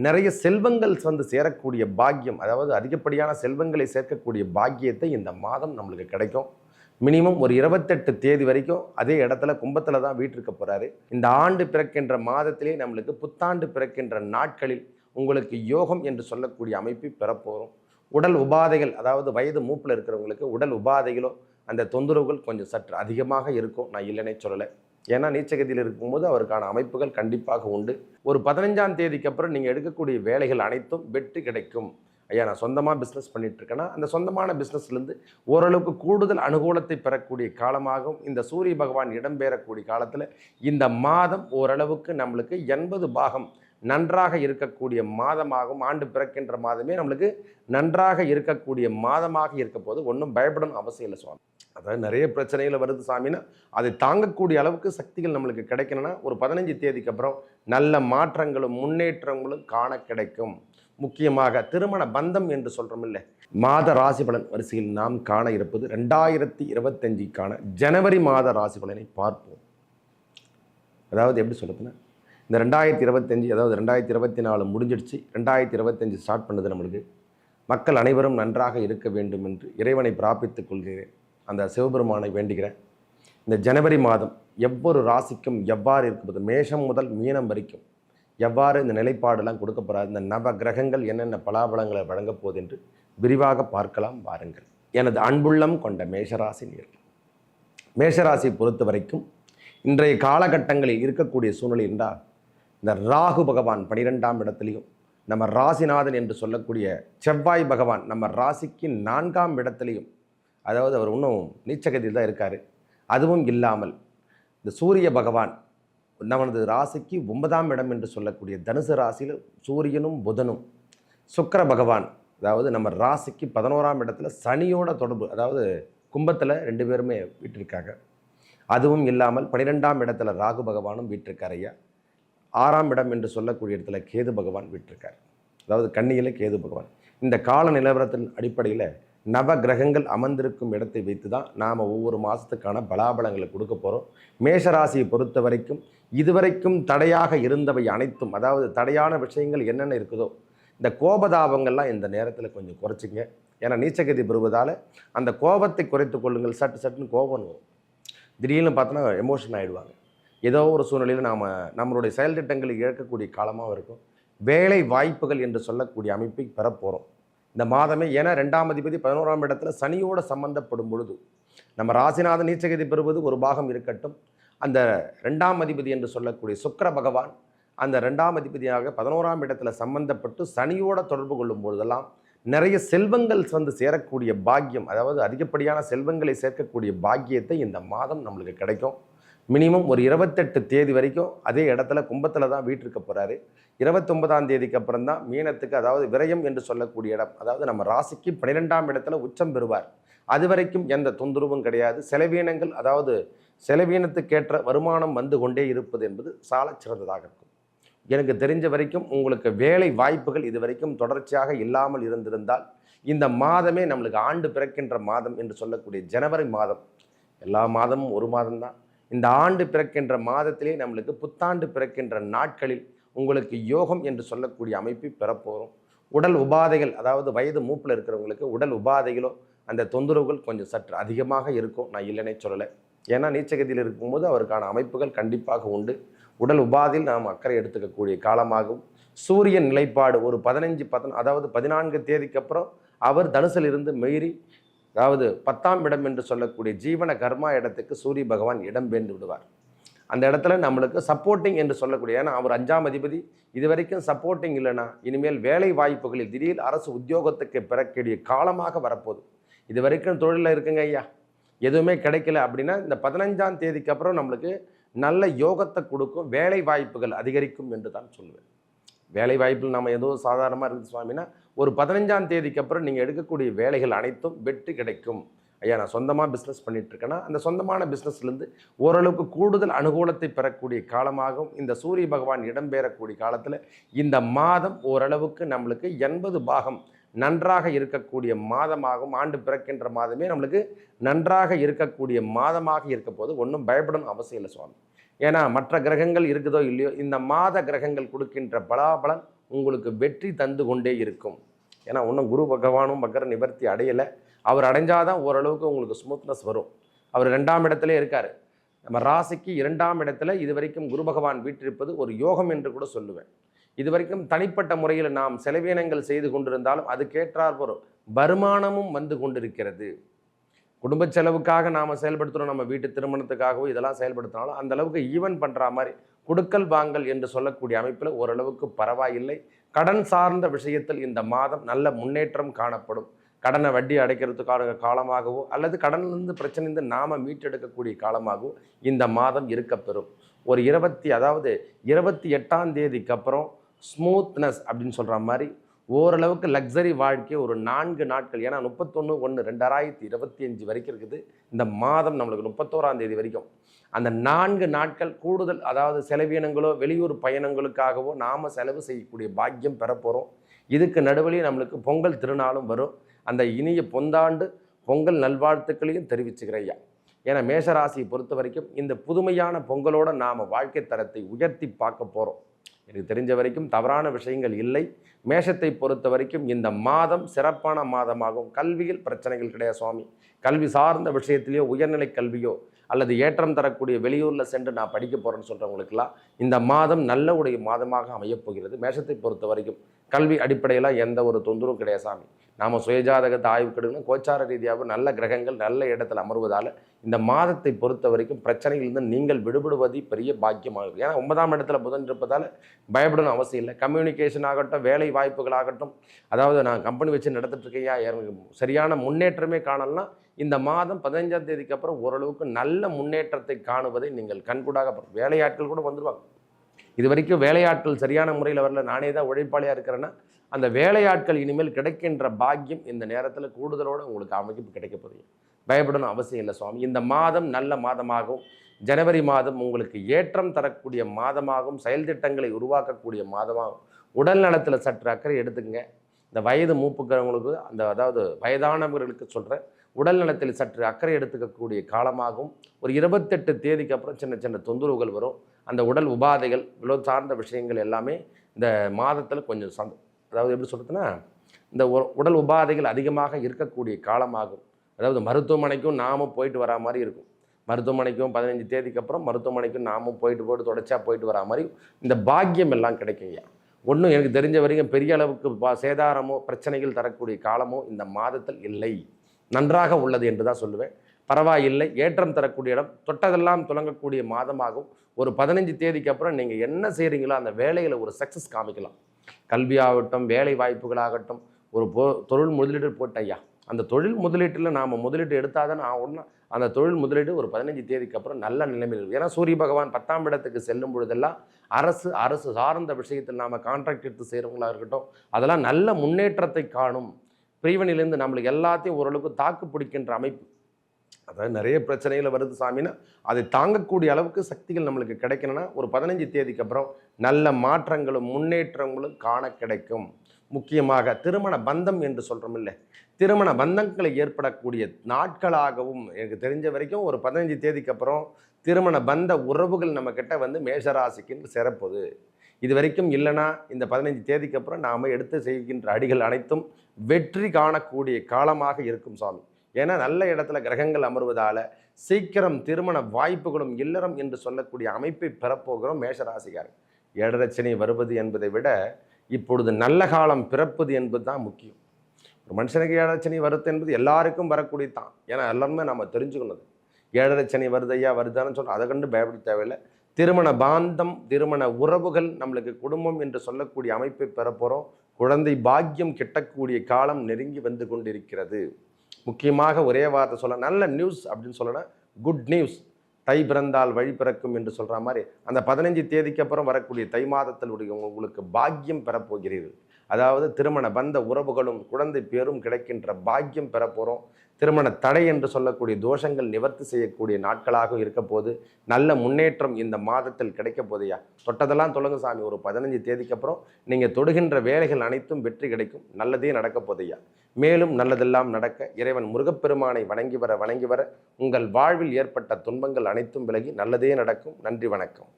நிறைய செல்வங்கள் வந்து சேரக்கூடிய பாக்கியம், அதாவது அதிகப்படியான செல்வங்களை சேர்க்கக்கூடிய பாக்கியத்தை இந்த மாதம் நம்மளுக்கு கிடைக்கும். மினிமம் ஒரு 28 தேதி வரைக்கும் அதே இடத்துல கும்பத்தில் தான் வீட்டிருக்க போகிறாரு. இந்த ஆண்டு பிறக்கின்ற மாதத்திலே நம்மளுக்கு புத்தாண்டு பிறக்கின்ற நாட்களில் உங்களுக்கு யோகம் என்று சொல்லக்கூடிய அமைப்பை பெறப்போகிறோம். உடல் உபாதைகள், அதாவது வயது மூப்பில் இருக்கிறவங்களுக்கு உடல் உபாதைகளோ அந்த தொந்தரவுகள் கொஞ்சம் சற்று அதிகமாக இருக்கும். நான் இல்லைன்னே சொல்லலை. ஏன்னா நீச்சகதியில் இருக்கும்போது அவருக்கான அமைப்புகள் கண்டிப்பாக உண்டு. ஒரு 15ஆம் தேதிக்கு அப்புறம் நீங்கள் எடுக்கக்கூடிய வேலைகள் அனைத்தும் வெற்றி கிடைக்கும். ஐயா, நான் சொந்தமாக பிஸ்னஸ் பண்ணிட்டு இருக்கேன்னா அந்த சொந்தமான பிஸ்னஸ்லேருந்து ஓரளவுக்கு கூடுதல் அனுகூலத்தை பெறக்கூடிய காலமாகவும் இந்த சூரிய பகவான் இடம்பெறக்கூடிய காலத்தில் இந்த மாதம் ஓரளவுக்கு நம்மளுக்கு 80 பாகம் நன்றாக இருக்கக்கூடிய மாதமாகவும், ஆண்டு பிறக்கின்ற மாதமே நம்மளுக்கு நன்றாக இருக்கக்கூடிய மாதமாக இருக்க போது ஒன்றும் பயப்படணும் அவசியம் இல்லை சுவாமி. அதாவது நிறைய பிரச்சனைகள் வருது சாமின்னா அதை தாங்கக்கூடிய அளவுக்கு சக்திகள் நம்மளுக்கு கிடைக்கணும்னா ஒரு 15 தேதிக்கு அப்புறம் நல்ல மாற்றங்களும் முன்னேற்றங்களும் காண கிடைக்கும். முக்கியமாக திருமண பந்தம் என்று சொல்கிறோம் இல்லை, மாத ராசி பலன் வரிசையில் நாம் காண இருப்பது 2025க்கான ஜனவரி மாத ராசி பலனை பார்ப்போம். அதாவது எப்படி சொல்லுதுன்னா, இந்த 2025, அதாவது 2024 முடிஞ்சிடுச்சு, 2025 ஸ்டார்ட் பண்ணுது. நம்மளுக்கு மக்கள் அனைவரும் நன்றாக இருக்க வேண்டும் என்று இறைவனை பிரார்த்தித்துக் கொள்கிறேன். அந்த சிவபெருமானை வேண்டுகிறேன். இந்த ஜனவரி மாதம் எவ்வொரு ராசிக்கும் எவ்வாறு இருப்பது, மேஷம் முதல் மீனம் வரைக்கும் எவ்வாறு இந்த நிலைப்பாடெல்லாம் கொடுக்க போகிறார், இந்த நவ கிரகங்கள் என்னென்ன பலாபலங்களை வழங்கப் போகுது என்று விரிவாக பார்க்கலாம் வாருங்கள். எனது அன்புள்ளம் கொண்ட மேஷராசி நேயர்களே, மேஷராசியை பொறுத்த வரைக்கும் இன்றைய காலகட்டங்களில் இருக்கக்கூடிய சூழ்நிலை என்றால், இந்த ராகு பகவான் 12ஆம் இடத்துலையும், நம்ம ராசிநாதன் என்று சொல்லக்கூடிய செவ்வாய் பகவான் நம்ம ராசிக்கு 4ஆம் இடத்துலையும், அதாவது அவர் இன்னும் நீச்சகதியில் தான் இருக்கார். அதுவும் இல்லாமல் இந்த சூரிய பகவான் நமது ராசிக்கு 9ஆம் இடம் என்று சொல்லக்கூடிய தனுசு ராசியில் சூரியனும் புதனும், சுக்கிர பகவான் அதாவது நம்ம ராசிக்கு 11ஆம் இடத்துல சனியோட தொடர்பு, அதாவது கும்பத்தில் 2 பேருமே வீட்டிருக்காங்க. அதுவும் இல்லாமல் 12ஆம் இடத்துல ராகு பகவானும் வீட்டிருக்கார் ஐயா. 6ஆம் இடம் என்று சொல்லக்கூடிய இடத்துல கேது பகவான் வீட்டிருக்கார், அதாவது கன்னியில் கேது பகவான். இந்த கால நிலவரத்தின் அடிப்படையில் நவ கிரகங்கள் அமர்ந்திருக்கும் இடத்தை வைத்து தான் நாம் ஒவ்வொரு மாதத்துக்கான பலாபலங்களை கொடுக்க போகிறோம். மேஷராசியை பொறுத்த வரைக்கும் இதுவரைக்கும் தடையாக இருந்தவை அனைத்தும், அதாவது தடையான விஷயங்கள் என்னென்ன இருக்குதோ இந்த கோபதாபங்கள்லாம் இந்த நேரத்தில் கொஞ்சம் குறைச்சிங்க. ஏன்னா நீச்சகதி பெறுவதால் அந்த கோபத்தை குறைத்து கொள்ளுங்கள். சட்டுன்னு கோபம் வரும். திடீர்னு பார்த்தோன்னா எமோஷன் ஆகிடுவாங்க. ஏதோ ஒரு சூழ்நிலையில் நாம் நம்மளுடைய செயல் திட்டங்களை இழக்கக்கூடிய காலமாகவும் இருக்கும். வேலை வாய்ப்புகள் என்று சொல்லக்கூடிய அமைப்பை பெறப்போகிறோம் இந்த மாதமே. ஏன்னா 2ஆம் அதிபதி 11ஆம் இடத்துல சனியோடு சம்பந்தப்படும் பொழுது நம்ம ராசிநாதன் நீச்சகதி பெறுவது ஒரு பாகம் இருக்கட்டும், அந்த 2ஆம் அதிபதி என்று சொல்லக்கூடிய சுக்கிர பகவான் அந்த 2ஆம் அதிபதியாக 11ஆம் இடத்துல சம்பந்தப்பட்டு சனியோடு தொடர்பு கொள்ளும் பொழுதெல்லாம் நிறைய செல்வங்கள் வந்து சேரக்கூடிய பாக்கியம், அதாவது அதிகப்படியான செல்வங்களை சேர்க்கக்கூடிய பாக்கியத்தை இந்த மாதம் நம்மளுக்கு கிடைக்கும். மினிமம் ஒரு 28 தேதி வரைக்கும் அதே இடத்துல கும்பத்தில் தான் வீட்டிருக்க போகிறாரு. 29ஆம் தேதிக்கு அப்புறம் தான் மீனத்துக்கு, அதாவது விரயம் என்று சொல்லக்கூடிய இடம், அதாவது நம்ம ராசிக்கு 12ஆம் இடத்துல உச்சம் பெறுவார். அது வரைக்கும் எந்த தொந்தரவும் கிடையாது. செலவீனங்கள், அதாவது செலவீனத்துக்கேற்ற வருமானம் வந்து கொண்டே இருப்பது என்பது சால சிறந்ததாக இருக்கும். எனக்கு தெரிஞ்ச வரைக்கும் உங்களுக்கு வேலை வாய்ப்புகள் இது வரைக்கும் தொடர்ச்சியாக இல்லாமல் இருந்திருந்தால் இந்த மாதமே நம்மளுக்கு ஆண்டு பிறக்கின்ற மாதம் என்று சொல்லக்கூடிய ஜனவரி மாதம், எல்லா மாதமும் ஒரு மாதம்தான். இந்த ஆண்டு பிறக்கின்ற மாதத்திலே நம்மளுக்கு புத்தாண்டு பிறக்கின்ற நாட்களில் உங்களுக்கு யோகம் என்று சொல்லக்கூடிய அமைப்பை பெறப்போகிறோம். உடல் உபாதைகள், அதாவது வயது மூப்பில் இருக்கிறவங்களுக்கு உடல் உபாதைகளோ அந்த தொந்தரவுகள் கொஞ்சம் சற்று அதிகமாக இருக்கும். நான் இல்லைன்னே சொல்லலை. ஏன்னா நீச்சகதியில் இருக்கும்போது அவருக்கான அமைப்புகள் கண்டிப்பாக உண்டு. உடல் உபாதையில் நாம் அக்கறை எடுத்துக்கக்கூடிய காலமாகவும், சூரியன் நிலைப்பாடு ஒரு 14 தேதிக்கு அப்புறம் அவர் தனுசில் இருந்து மீறி, அதாவது 10ஆம் இடம் என்று சொல்லக்கூடிய ஜீவன கர்மா இடத்துக்கு சூரிய பகவான் இடம் பெயர்ந்து விடுவார். அந்த இடத்துல நம்மளுக்கு சப்போர்ட்டிங் என்று சொல்லக்கூடிய, ஏன்னா அவர் 5ஆம் அதிபதி, இது வரைக்கும் சப்போர்ட்டிங் இல்லைன்னா இனிமேல் வேலை வாய்ப்புகளில் திடீர் அரசு உத்தியோகத்துக்கு பெறக்கூடிய காலமாக வரப்போகுது. இது வரைக்கும் தொழிலில் இருக்குங்க ஐயா, எதுவுமே கிடைக்கல அப்படின்னா இந்த 15ஆம் தேதிக்கு அப்புறம் நம்மளுக்கு நல்ல யோகத்தை கொடுக்கும், வேலை வாய்ப்புகள் அதிகரிக்கும் என்று தான் சொல்லுவேன். வேலை வாய்ப்பில் நம்ம ஏதோ சாதாரணமாக இருக்குது சுவாமின்னா ஒரு 15ஆம் தேதிக்கு அப்புறம் நீங்கள் எடுக்கக்கூடிய வேலைகள் அனைத்தும் வெற்றி கிடைக்கும். ஐயா, நான் சொந்தமாக பிஸ்னஸ் பண்ணிட்டு இருக்கேன்னா அந்த சொந்தமான பிஸ்னஸ்லேருந்து ஓரளவுக்கு கூடுதல் அனுகூலத்தை பெறக்கூடிய காலமாகவும் இந்த சூரிய பகவான் இடம்பெறக்கூடிய காலத்தில் இந்த மாதம் ஓரளவுக்கு நம்மளுக்கு 80 பாகம் நன்றாக இருக்கக்கூடிய மாதமாகவும், ஆண்டு பிறக்கின்ற மாதமே நம்மளுக்கு நன்றாக இருக்கக்கூடிய மாதமாக இருக்க போது ஒன்றும் பயப்படணும் அவசியம் இல்லை சுவாமி. ஏன்னா மற்ற கிரகங்கள் இருக்குதோ இல்லையோ இந்த மாத கிரகங்கள் கொடுக்கின்ற பலாபலன் உங்களுக்கு வெற்றி தந்து கொண்டே இருக்கும். ஏன்னா இன்னும் குரு பகவானும் மக்கர நிவர்த்தி அடையலை. அவர் அடைஞ்சாதான் ஓரளவுக்கு உங்களுக்கு ஸ்மூத்னஸ் வரும். அவர் 2ஆம் இடத்துல இருக்கார். நம்ம ராசிக்கு 2ஆம் இடத்துல இது வரைக்கும் குரு பகவான் வீற்றிருப்பது ஒரு யோகம் என்று கூட சொல்லுவேன். இது வரைக்கும் தனிப்பட்ட முறையில் நாம் செலவினங்கள் செய்து கொண்டிருந்தாலும் அதுக்கேற்றார் ஒரு வருமானமும் வந்து கொண்டிருக்கிறது. குடும்ப செலவுக்காக நாம் செயல்படுத்துகிறோம், நம்ம வீட்டு திருமணத்துக்காகவோ இதெல்லாம் செயல்படுத்தினாலும் அந்த அளவுக்கு ஈவன் பண்ணுற மாதிரி கொடுக்கல் வாங்கல் என்று சொல்லக்கூடிய அமைப்பில் ஓரளவுக்கு பரவாயில்லை. கடன் சார்ந்த விஷயத்தில் இந்த மாதம் நல்ல முன்னேற்றம் காணப்படும். கடனை வட்டி அடைக்கிறதுக்கான காலமாகவோ அல்லது கடனிலிருந்து பிரச்சனைந்து நாம் மீட்டெடுக்கக்கூடிய காலமாகவோ இந்த மாதம் இருக்கப்பெறும். ஒரு 28ஆம் தேதிக்கு அப்புறம் ஸ்மூத்னஸ் அப்படின்னு சொல்கிற மாதிரி ஓரளவுக்கு லக்ஸரி வாழ்க்கை ஒரு 4 நாட்கள், ஏன்னா 31/1/2025 வரைக்கும் இருக்குது இந்த மாதம். நம்மளுக்கு 31ஆம் தேதி வரைக்கும் அந்த 4 நாட்கள் கூடுதல், அதாவது செலவினங்களோ வெளியூர் பயணங்களுக்காகவோ நாம் செலவு செய்யக்கூடிய பாக்கியம் பெறப்போகிறோம். இதுக்கு நடுவழியே நம்மளுக்கு பொங்கல் திருநாளும் வரும். அந்த இனிய பொந்தாண்டு பொங்கல் நல்வாழ்த்துக்களையும் தெரிவிச்சுக்கிறேன் ஐயா. ஏன்னா மேஷராசியை பொறுத்த வரைக்கும் இந்த புதுமையான பொங்கலோடு நாம் வாழ்க்கை தரத்தை உயர்த்தி பார்க்க போகிறோம். எனக்கு தெரிஞ்ச வரைக்கும் தவறான விஷயங்கள் இல்லை. மேஷத்தை பொறுத்த வரைக்கும் இந்த மாதம் சிறப்பான மாதமாகும். கல்வியில் பிரச்சனைகள் கிடையாது சுவாமி. கல்வி சார்ந்த விஷயத்திலேயோ உயர்நிலை கல்வியோ அல்லது ஏற்றம் தரக்கூடிய வெளியூரில் சென்று நான் படிக்க போகிறேன்னு சொல்கிறவங்களுக்கெல்லாம் இந்த மாதம் நல்ல உடைய மாதமாக அமையப்போகிறது. மேஷத்தை பொறுத்த வரைக்கும் கல்வி அடிப்படையில் எந்த ஒரு தொந்தரவும் கிடையாது சாமி. நாம் சுயஜாதகத்தை ஆய்வு கெடுக்கணும். கோச்சார ரீதியாக நல்ல கிரகங்கள் நல்ல இடத்துல அமர்வதால் இந்த மாதத்தை பொறுத்த வரைக்கும் பிரச்சனைகளிலிருந்து நீங்கள் விடுபடுவது பெரிய பாக்கியமாகும். ஏன்னா 9ஆம் இடத்துல புதன் இருப்பதால் பயப்படணும் அவசியம் இல்லை. கம்யூனிகேஷன் ஆகட்டும், வேலை வாய்ப்புகள் ஆகட்டும், அதாவது நான் கம்பெனி வச்சு நடத்திட்டுருக்கையா, எனக்கு சரியான முன்னேற்றமே காணலாம். இந்த மாதம் 15ஆம் தேதிக்கு அப்புறம் ஓரளவுக்கு நல்ல முன்னேற்றத்தை காணுவதை நீங்கள் கண்கூடாக வேலையாட்கள் கூட வந்துடுவாங்க. இது வரைக்கும் வேலையாட்கள் சரியான முறையில் வரல, நானே தான் உழைப்பாளியாக இருக்கிறேன்னா அந்த வேலையாட்கள் இனிமேல் கிடைக்கின்ற பாக்கியம் இந்த நேரத்தில் கூடுதலோடு உங்களுக்கு அமைப்பு கிடைக்க போகுது. பயப்படணும் அவசியம் இல்லை சுவாமி. இந்த மாதம் நல்ல மாதமாகவும் ஜனவரி மாதம் உங்களுக்கு ஏற்றம் தரக்கூடிய மாதமாகவும் செயல் திட்டங்களை உருவாக்கக்கூடிய மாதமாகவும் உடல் நலத்தில் சற்று அக்கறை எடுத்துக்கங்க. இந்த வயது மூப்புக்கிறவங்களுக்கு அதாவது வயதானவர்களுக்கு சொல்கிறேன், உடல் நலத்தில் சற்று அக்கறை எடுத்துக்கக்கூடிய காலமாகவும் ஒரு 28 தேதிக்கு அப்புறம் சின்ன சின்ன தொந்தரவுகள் வரும். அந்த உடல் உபாதைகள் சார்ந்த விஷயங்கள் எல்லாமே இந்த மாதத்தில் கொஞ்சம் அதாவது எப்படி சொல்கிறதுன்னா இந்த உடல் உபாதைகள் அதிகமாக இருக்கக்கூடிய காலமாகும். அதாவது மருத்துவமனைக்கும் நாமும் போயிட்டு வரா மாதிரி இருக்கும். மருத்துவமனைக்கும் 15 தேதிக்கு அப்புறம் மருத்துவமனைக்கும் நாமும் போயிட்டு தொடர்ச்சியாக போயிட்டு வரா மாதிரி இந்த பாக்கியம் எல்லாம் கிடைக்குங்கய்யா. ஒன்றும் எனக்கு தெரிஞ்ச வரைக்கும் பெரிய அளவுக்கு சேதாரமோ பிரச்சனைகள் தரக்கூடிய காலமோ இந்த மாதத்தில் இல்லை. நன்றாக உள்ளது என்று தான் சொல்லுவேன். பரவாயில்லை, ஏற்றம் தரக்கூடிய இடம், தொட்டதெல்லாம் துலங்கக்கூடிய மாதமாகும். ஒரு 15 தேதிக்கு அப்புறம் நீங்கள் என்ன செய்கிறீங்களோ அந்த வேலைகளை ஒரு சக்ஸஸ் காமிக்கலாம். கல்வியாகட்டும், வேலை வாய்ப்புகளாகட்டும், ஒரு தொழில் முதலீடு போட்டையா, அந்த தொழில் முதலீட்டில் நாம் முதலீடு எடுத்தால் தான் நான் ஒன்று அந்த தொழில் முதலீடு ஒரு 15 தேதிக்கு அப்புறம் நல்ல நிலைமையில் இருக்கும். ஏன்னா சூரிய பகவான் 10ஆம் இடத்துக்கு செல்லும் பொழுதெல்லாம் அரசு சார்ந்த விஷயத்தில் நாம் கான்ட்ராக்ட் எடுத்து செய்கிறவங்களாக இருக்கட்டும், அதெல்லாம் நல்ல முன்னேற்றத்தை காணும். பிரிவினிலேருந்து நம்மளுக்கு எல்லாத்தையும் ஓரளவுக்கு தாக்கு பிடிக்கின்ற அமைப்பு. அதாவது நிறைய பிரச்சனைகள் வருது சாமின்னா அதை தாங்கக்கூடிய அளவுக்கு சக்திகள் நம்மளுக்கு கிடைக்கணும்னா ஒரு 15 தேதிக்கு அப்புறம் நல்ல மாற்றங்களும் முன்னேற்றங்களும் காண கிடைக்கும். முக்கியமாக திருமண பந்தம் என்று சொல்கிறோம் இல்லை, திருமண பந்தங்களை ஏற்படக்கூடிய நாட்களாகவும் எனக்கு தெரிஞ்ச வரைக்கும் ஒரு 15 தேதிக்கு அப்புறம் திருமண பந்த உறவுகள் நம்மக்கிட்ட வந்து மேஷராசிக்கு சேரப்போகுது. இது வரைக்கும் இல்லைனா இந்த 15 தேதிக்கு அப்புறம் நாம் எடுத்து செய்கின்ற அடிகள் அனைத்தும் வெற்றி காணக்கூடிய காலமாக இருக்கும் சாமி. ஏன்னா நல்ல இடத்துல கிரகங்கள் அமர்வதால் சீக்கிரம் திருமண வாய்ப்புகளும் இல்லறம் என்று சொல்லக்கூடிய அமைப்பை பெறப்போகிறோம் மேஷராசிக்காரர். ஏழரச்சனை வருவது என்பதை விட இப்பொழுது நல்ல காலம் பிறப்பது என்பது தான் முக்கியம். ஒரு மனுஷனுக்கு ஏழரச்சனை வருது என்பது எல்லாருக்கும் வரக்கூடிய தான். ஏன்னா எல்லாருமே நம்ம தெரிஞ்சுக்கணும். ஏழரச்சனை வருதையா வருதான்னு சொல்கிறோம், அதை கண்டு பயப்பட தேவையில்லை. திருமண பாந்தம், திருமண உறவுகள், நம்மளுக்கு குடும்பம் என்று சொல்லக்கூடிய அமைப்பை பெறப்போகிறோம். குழந்தை பாக்கியம் கிட்டக்கூடிய காலம் நெருங்கி வந்து கொண்டிருக்கிறது. முக்கியமாக ஒரே வார்த்தை சொல்ல, நல்ல நியூஸ் அப்படின்னு சொல்லணும், குட் நியூஸ். தை பிறந்தால் வழி பிறக்கும் என்று சொல்கிற மாதிரி அந்த 15 தேதிக்கு அப்புறம் வரக்கூடிய தை மாதத்தில் உங்களுக்கு பாக்கியம் பெறப்போகிறீர்கள். அதாவது திருமண பந்த உறவுகளும் குழந்தை பேரும் கிடைக்கின்ற பாக்கியம் பெறப்போகிறோம். திருமண தடை என்று சொல்லக்கூடிய தோஷங்கள் நிவர்த்தி செய்யக்கூடிய நாட்களாக இருக்க போது நல்ல முன்னேற்றம் இந்த மாதத்தில் கிடைக்க போதையா. தொட்டதெல்லாம் தொழுங்க சாமி. ஒரு 15 தேதிக்கு அப்புறம் நீங்கள் தொடுகின்ற வேலைகள் அனைத்தும் வெற்றி கிடைக்கும். நல்லதே நடக்க போதையா. மேலும் நல்லதெல்லாம் நடக்க இறைவன் முருகப்பெருமானை வணங்கி வர உங்கள் வாழ்வில் ஏற்பட்ட துன்பங்கள் அனைத்தும் விலகி நல்லதே நடக்கும். நன்றி, வணக்கம்.